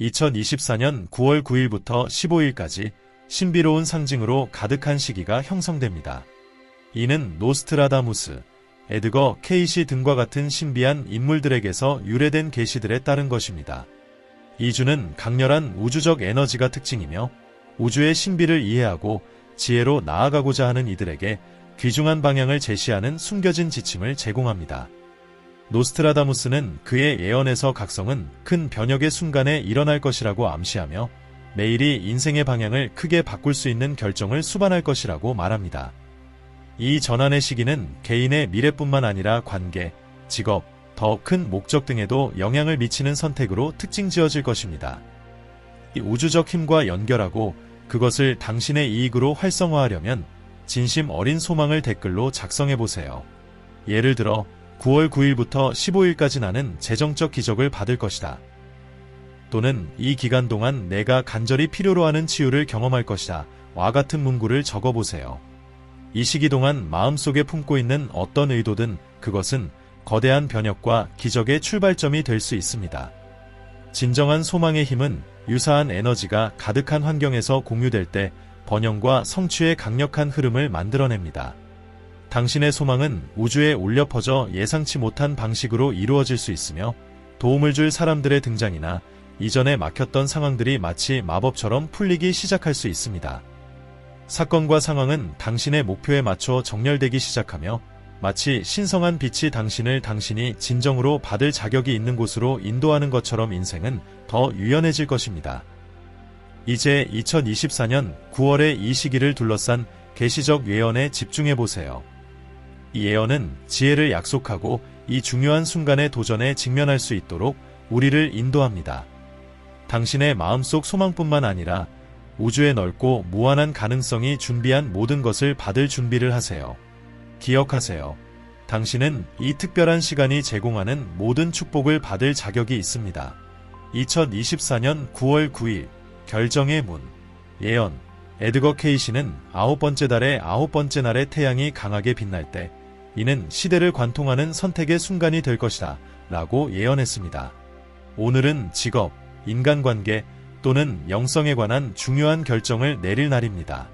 2024년 9월 9일부터 15일까지 신비로운 상징으로 가득한 시기가 형성됩니다. 이는 노스트라다무스, 에드거 케이시 등과 같은 신비한 인물들에게서 유래된 계시들에 따른 것입니다. 이 주는 강렬한 우주적 에너지가 특징이며 우주의 신비를 이해하고 지혜로 나아가고자 하는 이들에게 귀중한 방향을 제시하는 숨겨진 지침을 제공합니다. 노스트라다무스는 그의 예언에서 각성은 큰 변혁의 순간에 일어날 것이라고 암시하며 매일이 인생의 방향을 크게 바꿀 수 있는 결정을 수반할 것이라고 말합니다. 이 전환의 시기는 개인의 미래뿐만 아니라 관계, 직업, 더 큰 목적 등에도 영향을 미치는 선택으로 특징 지어질 것입니다. 이 우주적 힘과 연결하고 그것을 당신의 이익으로 활성화하려면 진심 어린 소망을 댓글로 작성해보세요. 예를 들어 9월 9일부터 15일까지 나는 재정적 기적을 받을 것이다. 또는 이 기간 동안 내가 간절히 필요로 하는 치유를 경험할 것이다. 와 같은 문구를 적어보세요. 이 시기 동안 마음속에 품고 있는 어떤 의도든 그것은 거대한 변혁과 기적의 출발점이 될 수 있습니다. 진정한 소망의 힘은 유사한 에너지가 가득한 환경에서 공유될 때 번영과 성취의 강력한 흐름을 만들어냅니다. 당신의 소망은 우주에 울려 퍼져 예상치 못한 방식으로 이루어질 수 있으며 도움을 줄 사람들의 등장이나 이전에 막혔던 상황들이 마치 마법처럼 풀리기 시작할 수 있습니다. 사건과 상황은 당신의 목표에 맞춰 정렬되기 시작하며 마치 신성한 빛이 당신을 당신이 진정으로 받을 자격이 있는 곳으로 인도하는 것처럼 인생은 더 유연해질 것입니다. 이제 2024년 9월의 이 시기를 둘러싼 계시적 예언에 집중해보세요. 이 예언은 지혜를 약속하고 이 중요한 순간의 도전에 직면할 수 있도록 우리를 인도합니다. 당신의 마음속 소망뿐만 아니라 우주의 넓고 무한한 가능성이 준비한 모든 것을 받을 준비를 하세요. 기억하세요. 당신은 이 특별한 시간이 제공하는 모든 축복을 받을 자격이 있습니다. 2024년 9월 9일 결정의 문 예언 에드거 케이시는 9번째 달의 9번째 날의 태양이 강하게 빛날 때 이는 시대를 관통하는 선택의 순간이 될 것이다 라고 예언했습니다. 오늘은 직업, 인간관계 또는 영성에 관한 중요한 결정을 내릴 날입니다.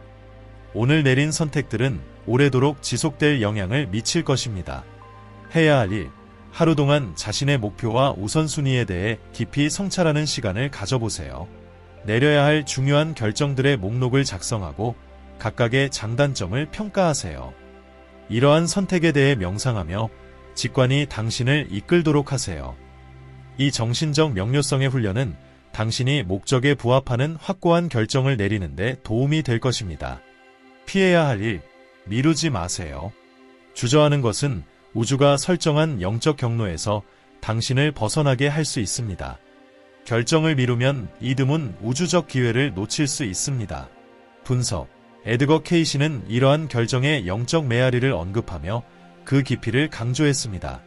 오늘 내린 선택들은 오래도록 지속될 영향을 미칠 것입니다. 해야 할 일, 하루 동안 자신의 목표와 우선순위에 대해 깊이 성찰하는 시간을 가져보세요. 내려야 할 중요한 결정들의 목록을 작성하고 각각의 장단점을 평가하세요. 이러한 선택에 대해 명상하며 직관이 당신을 이끌도록 하세요. 이 정신적 명료성의 훈련은 당신이 목적에 부합하는 확고한 결정을 내리는데 도움이 될 것입니다. 피해야 할 일, 미루지 마세요. 주저하는 것은 우주가 설정한 영적 경로에서 당신을 벗어나게 할 수 있습니다. 결정을 미루면 이 드문 우주적 기회를 놓칠 수 있습니다. 분석 에드거 케이시는 이러한 결정의 영적 메아리를 언급하며 그 깊이를 강조했습니다.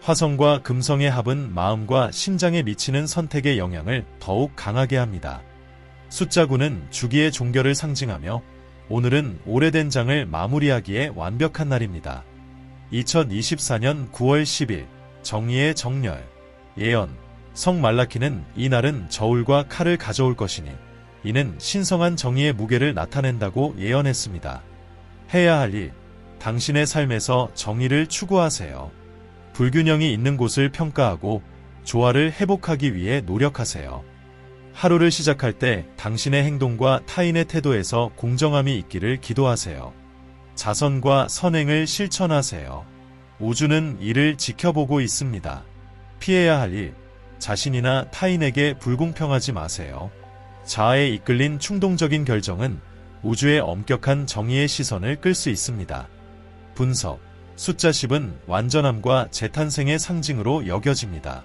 화성과 금성의 합은 마음과 심장에 미치는 선택의 영향을 더욱 강하게 합니다. 숫자 9는 주기의 종결을 상징하며 오늘은 오래된 장을 마무리하기에 완벽한 날입니다. 2024년 9월 10일 정의의 정렬 예언 성 말라키는 이 날은 저울과 칼을 가져올 것이니 이는 신성한 정의의 무게를 나타낸다고 예언했습니다. 해야 할 일, 당신의 삶에서 정의를 추구하세요. 불균형이 있는 곳을 평가하고 조화를 회복하기 위해 노력하세요. 하루를 시작할 때 당신의 행동과 타인의 태도에서 공정함이 있기를 기도하세요. 자선과 선행을 실천하세요. 우주는 이를 지켜보고 있습니다. 피해야 할 일, 자신이나 타인에게 불공평하지 마세요. 자아에 이끌린 충동적인 결정은 우주의 엄격한 정의의 시선을 끌 수 있습니다. 분석 숫자 10은 완전함과 재탄생의 상징으로 여겨집니다.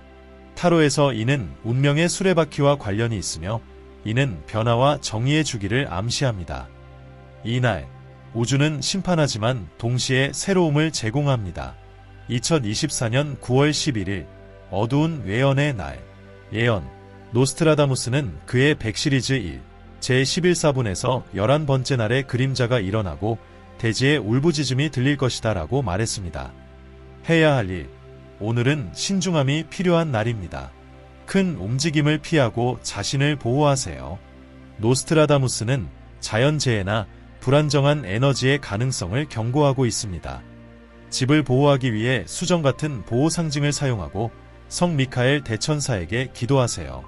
타로에서 이는 운명의 수레바퀴와 관련이 있으며 이는 변화와 정의의 주기를 암시합니다. 이날 우주는 심판하지만 동시에 새로움을 제공합니다. 2024년 9월 11일 어두운 외연의 날 예언 노스트라다무스는 그의 100 시리즈 1, 제11사분에서 11번째 날의 그림자가 일어나고 대지의 울부짖음이 들릴 것이다 라고 말했습니다. 해야 할 일, 오늘은 신중함이 필요한 날입니다. 큰 움직임을 피하고 자신을 보호하세요. 노스트라다무스는 자연재해나 불안정한 에너지의 가능성을 경고하고 있습니다. 집을 보호하기 위해 수정 같은 보호 상징을 사용하고 성 미카엘 대천사에게 기도하세요.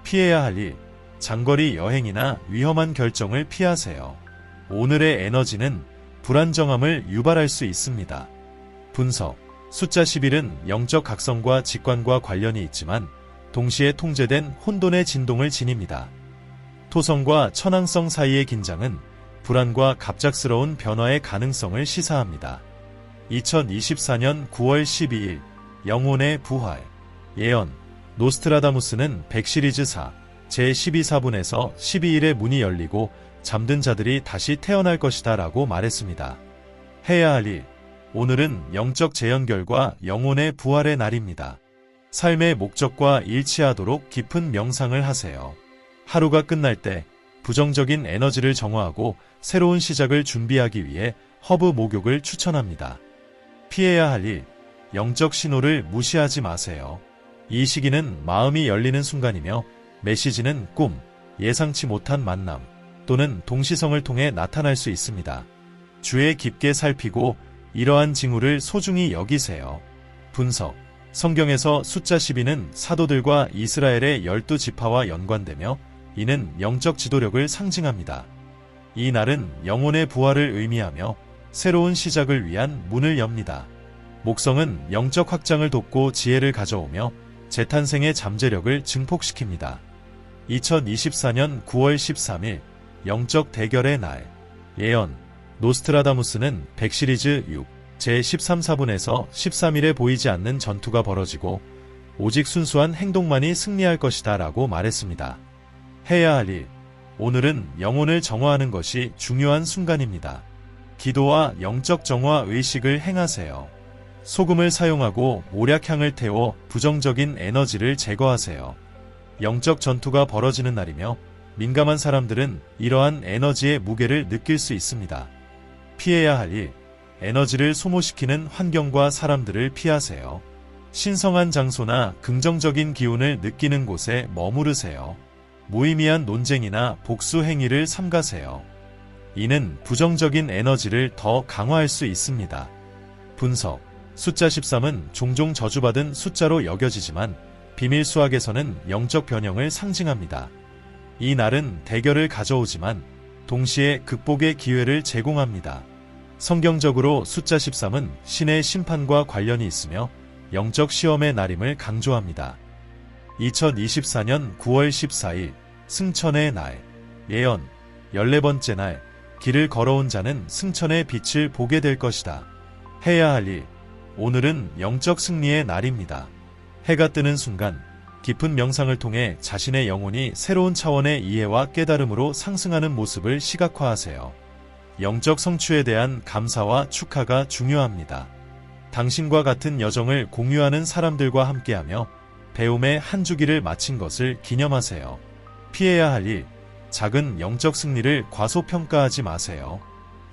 피해야 할 일, 장거리 여행이나 위험한 결정을 피하세요. 오늘의 에너지는 불안정함을 유발할 수 있습니다. 분석. 숫자 11은 영적 각성과 직관과 관련이 있지만 동시에 통제된 혼돈의 진동을 지닙니다. 토성과 천왕성 사이의 긴장은 불안과 갑작스러운 변화의 가능성을 시사합니다. 2024년 9월 12일 영혼의 부활. 예언. 노스트라다무스는 100시리즈4 제12사분에서 12일의 문이 열리고 잠든 자들이 다시 태어날 것이다 라고 말했습니다. 해야 할 일. 오늘은 영적 재연결과 영혼의 부활의 날입니다. 삶의 목적과 일치하도록 깊은 명상을 하세요. 하루가 끝날 때 부정적인 에너지를 정화하고 새로운 시작을 준비하기 위해 허브 목욕을 추천합니다. 피해야 할 일, 영적 신호를 무시하지 마세요. 이 시기는 마음이 열리는 순간이며 메시지는 꿈, 예상치 못한 만남 또는 동시성을 통해 나타날 수 있습니다. 주의 깊게 살피고 이러한 징후를 소중히 여기세요. 분석. 성경에서 숫자 12는 사도들과 이스라엘의 12지파와 연관되며 이는 영적 지도력을 상징합니다. 이 날은 영혼의 부활을 의미하며 새로운 시작을 위한 문을 엽니다. 목성은 영적 확장을 돕고 지혜를 가져오며 재탄생의 잠재력을 증폭시킵니다. 2024년 9월 13일 영적 대결의 날. 예언. 노스트라다무스는 100시리즈 6 제13사분에서 13일에 보이지 않는 전투가 벌어지고 오직 순수한 행동만이 승리할 것이다 라고 말했습니다. 해야 할 일. 오늘은 영혼을 정화하는 것이 중요한 순간입니다. 기도와 영적 정화 의식을 행하세요. 소금을 사용하고 몰약향을 태워 부정적인 에너지를 제거하세요. 영적 전투가 벌어지는 날이며 민감한 사람들은 이러한 에너지의 무게를 느낄 수 있습니다. 피해야 할 일. 에너지를 소모시키는 환경과 사람들을 피하세요. 신성한 장소나 긍정적인 기운을 느끼는 곳에 머무르세요. 무의미한 논쟁이나 복수 행위를 삼가세요. 이는 부정적인 에너지를 더 강화할 수 있습니다. 분석. 숫자 13은 종종 저주받은 숫자로 여겨지지만 비밀 수학에서는 영적 변형을 상징합니다. 이 날은 대결을 가져오지만 동시에 극복의 기회를 제공합니다. 성경적으로 숫자 13은 신의 심판과 관련이 있으며 영적 시험의 날임을 강조합니다. 2024년 9월 14일 승천의 날. 예언. 14번째 날 길을 걸어온 자는 승천의 빛을 보게 될 것이다. 해야 할 일. 오늘은 영적 승리의 날입니다. 해가 뜨는 순간 깊은 명상을 통해 자신의 영혼이 새로운 차원의 이해와 깨달음으로 상승하는 모습을 시각화하세요. 영적 성취에 대한 감사와 축하가 중요합니다. 당신과 같은 여정을 공유하는 사람들과 함께하며 배움의 한 주기를 마친 것을 기념하세요. 피해야 할 일, 작은 영적 승리를 과소평가하지 마세요.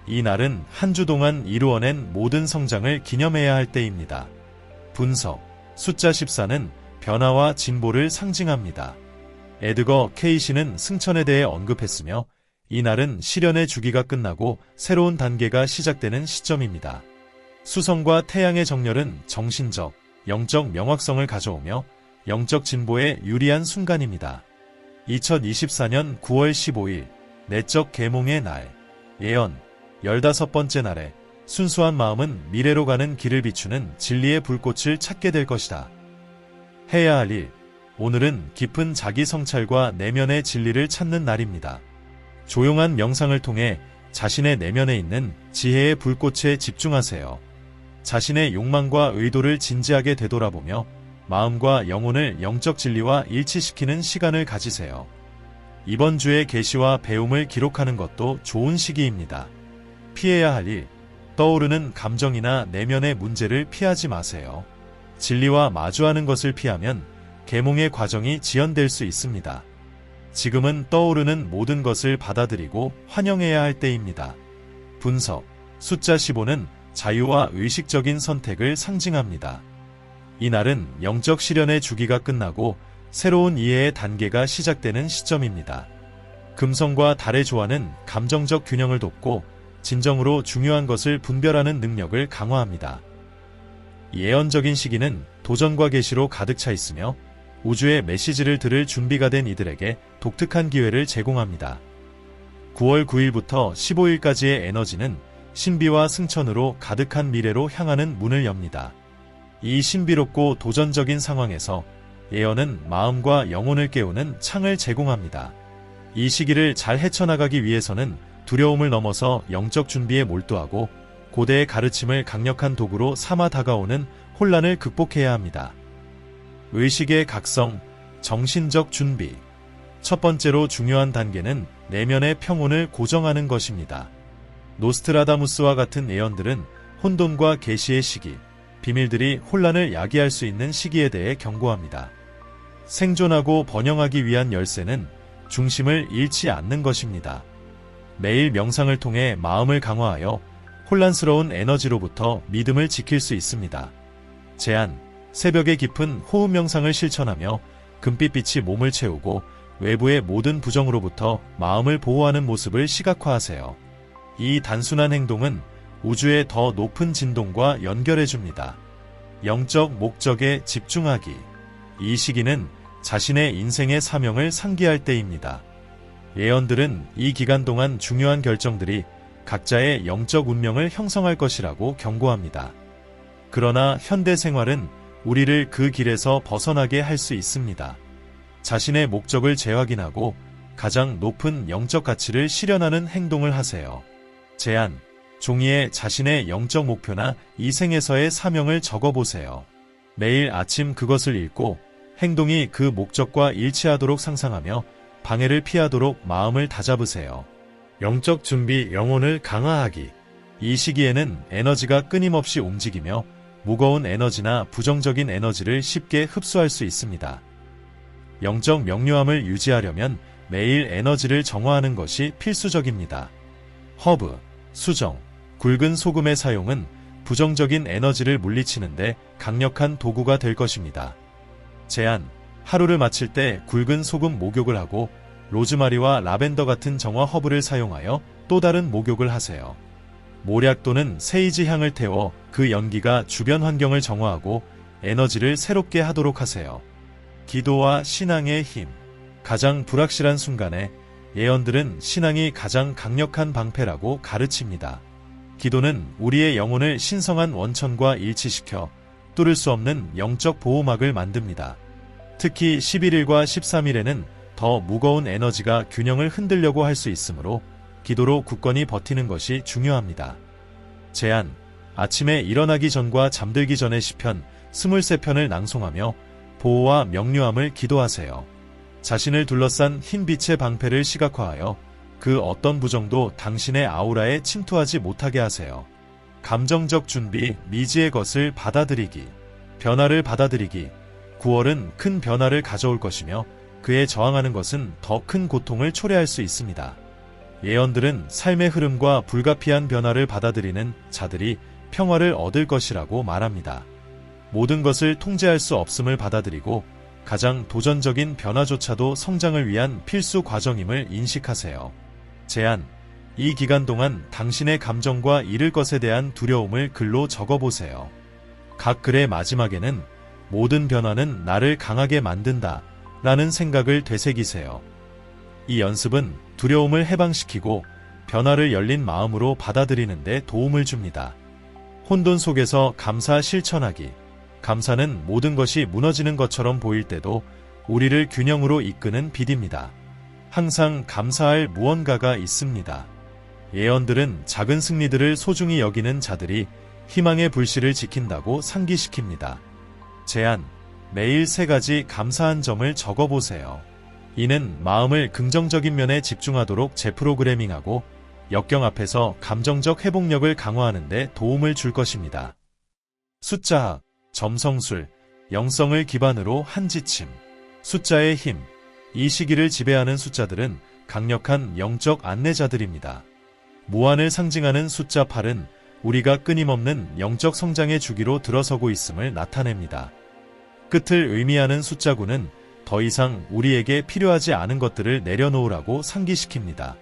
이 날은 한 주 동안 이루어낸 모든 성장을 기념해야 할 때입니다. 분석. 숫자 14는 변화와 진보를 상징합니다. 에드거 케이시는 승천에 대해 언급했으며 이 날은 시련의 주기가 끝나고 새로운 단계가 시작되는 시점입니다. 수성과 태양의 정렬은 정신적, 영적 명확성을 가져오며 영적 진보에 유리한 순간입니다. 2024년 9월 15일 내적 계몽의 날. 예언. 15번째 날에 순수한 마음은 미래로 가는 길을 비추는 진리의 불꽃을 찾게 될 것이다. 해야 할 일. 오늘은 깊은 자기 성찰과 내면의 진리를 찾는 날입니다. 조용한 명상을 통해 자신의 내면에 있는 지혜의 불꽃에 집중하세요. 자신의 욕망과 의도를 진지하게 되돌아보며 마음과 영혼을 영적 진리와 일치시키는 시간을 가지세요. 이번 주의 계시와 배움을 기록하는 것도 좋은 시기입니다. 피해야 할 일. 떠오르는 감정이나 내면의 문제를 피하지 마세요. 진리와 마주하는 것을 피하면 계몽의 과정이 지연될 수 있습니다. 지금은 떠오르는 모든 것을 받아들이고 환영해야 할 때입니다. 분석. 숫자 15는 자유와 의식적인 선택을 상징합니다. 이 날은 영적 시련의 주기가 끝나고 새로운 이해의 단계가 시작되는 시점입니다. 금성과 달의 조화는 감정적 균형을 돕고 진정으로 중요한 것을 분별하는 능력을 강화합니다. 예언적인 시기는 도전과 계시로 가득 차 있으며 우주의 메시지를 들을 준비가 된 이들에게 독특한 기회를 제공합니다. 9월 9일부터 15일까지의 에너지는 신비와 승천으로 가득한 미래로 향하는 문을 엽니다. 이 신비롭고 도전적인 상황에서 예언은 마음과 영혼을 깨우는 창을 제공합니다. 이 시기를 잘 헤쳐나가기 위해서는 두려움을 넘어서 영적 준비에 몰두하고 고대의 가르침을 강력한 도구로 삼아 다가오는 혼란을 극복해야 합니다. 의식의 각성, 정신적 준비. 첫 번째로 중요한 단계는 내면의 평온을 고정하는 것입니다. 노스트라다무스와 같은 예언들은 혼돈과 계시의 시기, 비밀들이 혼란을 야기할 수 있는 시기에 대해 경고합니다. 생존하고 번영하기 위한 열쇠는 중심을 잃지 않는 것입니다. 매일 명상을 통해 마음을 강화하여 혼란스러운 에너지로부터 믿음을 지킬 수 있습니다. 제안, 새벽의 깊은 호흡 명상을 실천하며 금빛빛이 몸을 채우고 외부의 모든 부정으로부터 마음을 보호하는 모습을 시각화하세요. 이 단순한 행동은 우주의 더 높은 진동과 연결해줍니다. 영적 목적에 집중하기. 이 시기는 자신의 인생의 사명을 상기할 때입니다. 예언들은 이 기간 동안 중요한 결정들이 각자의 영적 운명을 형성할 것이라고 경고합니다. 그러나 현대 생활은 우리를 그 길에서 벗어나게 할 수 있습니다. 자신의 목적을 재확인하고 가장 높은 영적 가치를 실현하는 행동을 하세요. 제안, 종이에 자신의 영적 목표나 이 생에서의 사명을 적어보세요. 매일 아침 그것을 읽고 행동이 그 목적과 일치하도록 상상하며 방해를 피하도록 마음을 다잡으세요. 영적 준비, 영혼을 강화하기. 이 시기에는 에너지가 끊임없이 움직이며 무거운 에너지나 부정적인 에너지를 쉽게 흡수할 수 있습니다. 영적 명료함을 유지하려면 매일 에너지를 정화하는 것이 필수적입니다. 허브, 수정, 굵은 소금의 사용은 부정적인 에너지를 물리치는데 강력한 도구가 될 것입니다. 제안, 하루를 마칠 때 굵은 소금 목욕을 하고 로즈마리와 라벤더 같은 정화 허브를 사용하여 또 다른 목욕을 하세요. 모략 또는 세이지 향을 태워 그 연기가 주변 환경을 정화하고 에너지를 새롭게 하도록 하세요. 기도와 신앙의 힘. 가장 불확실한 순간에 예언들은 신앙이 가장 강력한 방패라고 가르칩니다. 기도는 우리의 영혼을 신성한 원천과 일치시켜 뚫을 수 없는 영적 보호막을 만듭니다. 특히 11일과 13일에는 더 무거운 에너지가 균형을 흔들려고 할 수 있으므로 기도로 굳건히 버티는 것이 중요합니다. 제안, 아침에 일어나기 전과 잠들기 전에 시편 23편을 낭송하며 보호와 명료함을 기도하세요. 자신을 둘러싼 흰 빛의 방패를 시각화하여 그 어떤 부정도 당신의 아우라에 침투하지 못하게 하세요. 감정적 준비, 미지의 것을 받아들이기. 변화를 받아들이기. 9월은 큰 변화를 가져올 것이며 그에 저항하는 것은 더 큰 고통을 초래할 수 있습니다. 예언들은 삶의 흐름과 불가피한 변화를 받아들이는 자들이 평화를 얻을 것이라고 말합니다. 모든 것을 통제할 수 없음을 받아들이고 가장 도전적인 변화조차도 성장을 위한 필수 과정임을 인식하세요. 제안, 이 기간 동안 당신의 감정과 잃을 것에 대한 두려움을 글로 적어보세요. 각 글의 마지막에는 모든 변화는 나를 강하게 만든다 라는 생각을 되새기세요. 이 연습은 두려움을 해방시키고 변화를 열린 마음으로 받아들이는 데 도움을 줍니다. 혼돈 속에서 감사 실천하기. 감사는 모든 것이 무너지는 것처럼 보일 때도 우리를 균형으로 이끄는 빛입니다. 항상 감사할 무언가가 있습니다. 예언들은 작은 승리들을 소중히 여기는 자들이 희망의 불씨를 지킨다고 상기시킵니다. 제안, 매일 3가지 감사한 점을 적어보세요. 이는 마음을 긍정적인 면에 집중하도록 재프로그래밍하고 역경 앞에서 감정적 회복력을 강화하는 데 도움을 줄 것입니다. 숫자학, 점성술, 영성을 기반으로 한 지침. 숫자의 힘. 이 시기를 지배하는 숫자들은 강력한 영적 안내자들입니다. 무한을 상징하는 숫자 8은 우리가 끊임없는 영적 성장의 주기로 들어서고 있음을 나타냅니다. 끝을 의미하는 숫자 9는 더 이상 우리에게 필요하지 않은 것들을 내려놓으라고 상기시킵니다.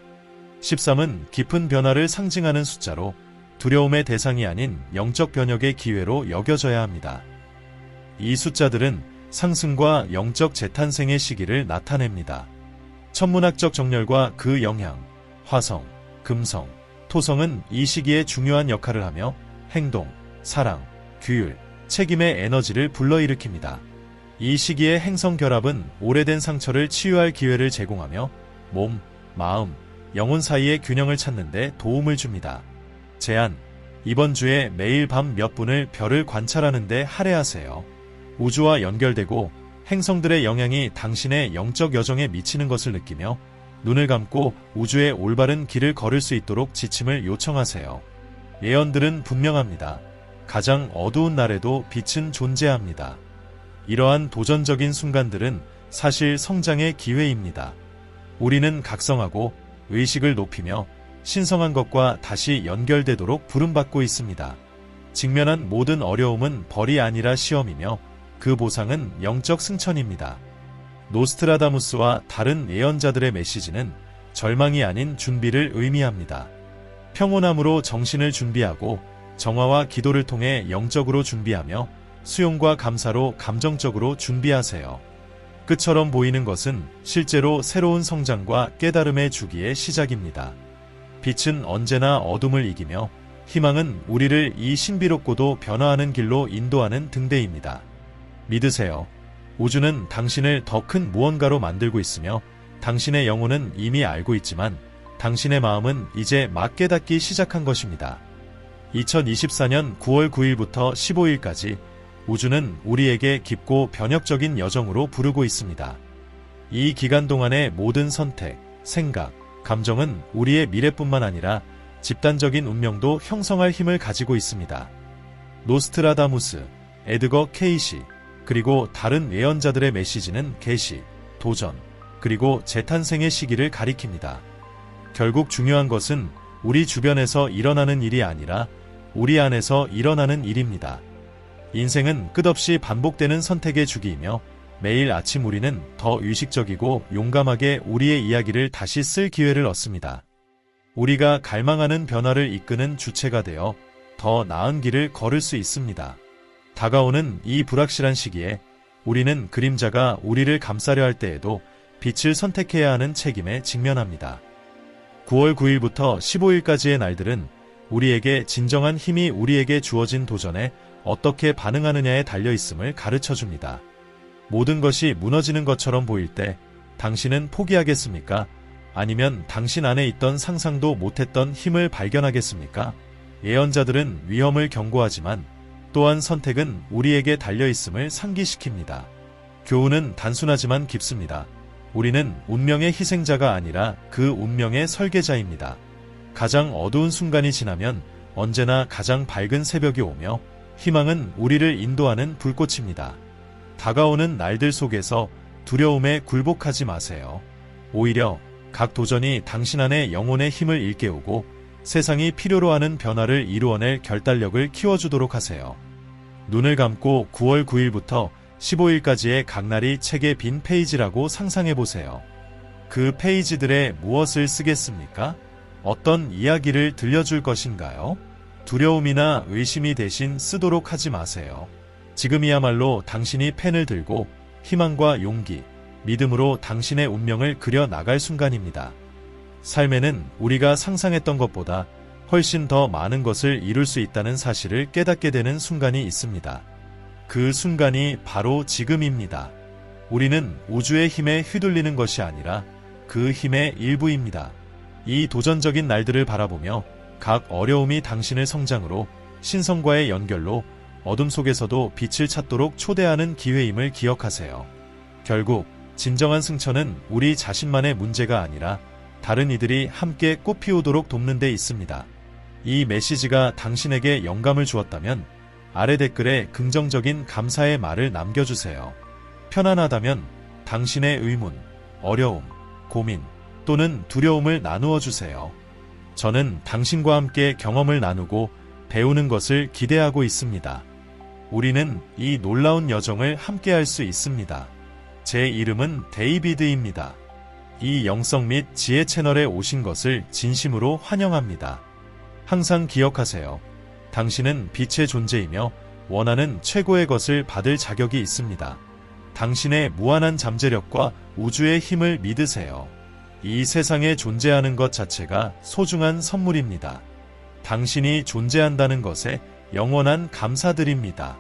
13은 깊은 변화를 상징하는 숫자로 두려움의 대상이 아닌 영적 변혁의 기회로 여겨져야 합니다. 이 숫자들은 상승과 영적 재탄생의 시기를 나타냅니다. 천문학적 정렬과 그 영향, 화성, 금성, 토성은 이 시기에 중요한 역할을 하며 행동, 사랑, 규율, 책임의 에너지를 불러일으킵니다. 이 시기의 행성 결합은 오래된 상처를 치유할 기회를 제공하며 몸, 마음, 영혼 사이의 균형을 찾는 데 도움을 줍니다. 제안, 이번 주에 매일 밤 몇 분을 별을 관찰하는 데 할애하세요. 우주와 연결되고 행성들의 영향이 당신의 영적 여정에 미치는 것을 느끼며 눈을 감고 우주의 올바른 길을 걸을 수 있도록 지침을 요청하세요. 예언들은 분명합니다. 가장 어두운 날에도 빛은 존재합니다. 이러한 도전적인 순간들은 사실 성장의 기회입니다. 우리는 각성하고 의식을 높이며 신성한 것과 다시 연결되도록 부름받고 있습니다. 직면한 모든 어려움은 벌이 아니라 시험이며 그 보상은 영적 승천입니다. 노스트라다무스와 다른 예언자들의 메시지는 절망이 아닌 준비를 의미합니다. 평온함으로 정신을 준비하고 정화와 기도를 통해 영적으로 준비하며 수용과 감사로 감정적으로 준비하세요. 끝처럼 보이는 것은 실제로 새로운 성장과 깨달음의 주기의 시작입니다. 빛은 언제나 어둠을 이기며 희망은 우리를 이 신비롭고도 변화하는 길로 인도하는 등대입니다. 믿으세요. 우주는 당신을 더 큰 무언가로 만들고 있으며 당신의 영혼은 이미 알고 있지만 당신의 마음은 이제 막 깨닫기 시작한 것입니다. 2024년 9월 9일부터 15일까지 우주는 우리에게 깊고 변혁적인 여정으로 부르고 있습니다. 이 기간 동안의 모든 선택, 생각, 감정은 우리의 미래뿐만 아니라 집단적인 운명도 형성할 힘을 가지고 있습니다. 노스트라다무스, 에드거 케이시, 그리고 다른 예언자들의 메시지는 계시, 도전, 그리고 재탄생의 시기를 가리킵니다. 결국 중요한 것은 우리 주변에서 일어나는 일이 아니라 우리 안에서 일어나는 일입니다. 인생은 끝없이 반복되는 선택의 주기이며 매일 아침 우리는 더 의식적이고 용감하게 우리의 이야기를 다시 쓸 기회를 얻습니다. 우리가 갈망하는 변화를 이끄는 주체가 되어 더 나은 길을 걸을 수 있습니다. 다가오는 이 불확실한 시기에 우리는 그림자가 우리를 감싸려 할 때에도 빛을 선택해야 하는 책임에 직면합니다. 9월 9일부터 15일까지의 날들은 우리에게 진정한 힘이 우리에게 주어진 도전에 어떻게 반응하느냐에 달려있음을 가르쳐줍니다. 모든 것이 무너지는 것처럼 보일 때 당신은 포기하겠습니까? 아니면 당신 안에 있던 상상도 못했던 힘을 발견하겠습니까? 예언자들은 위험을 경고하지만 또한 선택은 우리에게 달려있음을 상기시킵니다. 교훈은 단순하지만 깊습니다. 우리는 운명의 희생자가 아니라 그 운명의 설계자입니다. 가장 어두운 순간이 지나면 언제나 가장 밝은 새벽이 오며 희망은 우리를 인도하는 불꽃입니다. 다가오는 날들 속에서 두려움에 굴복하지 마세요. 오히려 각 도전이 당신 안의 영혼의 힘을 일깨우고 세상이 필요로 하는 변화를 이루어낼 결단력을 키워주도록 하세요. 눈을 감고 9월 9일부터 15일까지의 각 날이 책의 빈 페이지라고 상상해보세요. 그 페이지들에 무엇을 쓰겠습니까? 어떤 이야기를 들려줄 것인가요? 두려움이나 의심이 대신 쓰도록 하지 마세요. 지금이야말로 당신이 펜을 들고 희망과 용기, 믿음으로 당신의 운명을 그려 나갈 순간입니다. 삶에는 우리가 상상했던 것보다 훨씬 더 많은 것을 이룰 수 있다는 사실을 깨닫게 되는 순간이 있습니다. 그 순간이 바로 지금입니다. 우리는 우주의 힘에 휘둘리는 것이 아니라 그 힘의 일부입니다. 이 도전적인 날들을 바라보며 각 어려움이 당신을 성장으로 신성과의 연결로 어둠 속에서도 빛을 찾도록 초대하는 기회임을 기억하세요. 결국 진정한 승천은 우리 자신만의 문제가 아니라 다른 이들이 함께 꽃피우도록 돕는 데 있습니다. 이 메시지가 당신에게 영감을 주었다면 아래 댓글에 긍정적인 감사의 말을 남겨주세요. 편안하다면 당신의 의문, 어려움, 고민 또는 두려움을 나누어 주세요. 저는 당신과 함께 경험을 나누고 배우는 것을 기대하고 있습니다. 우리는 이 놀라운 여정을 함께할 수 있습니다. 제 이름은 데이비드입니다. 이 영성 및 지혜 채널에 오신 것을 진심으로 환영합니다. 항상 기억하세요. 당신은 빛의 존재이며 원하는 최고의 것을 받을 자격이 있습니다. 당신의 무한한 잠재력과 우주의 힘을 믿으세요. 이 세상에 존재하는 것 자체가 소중한 선물입니다. 당신이 존재한다는 것에 영원한 감사드립니다.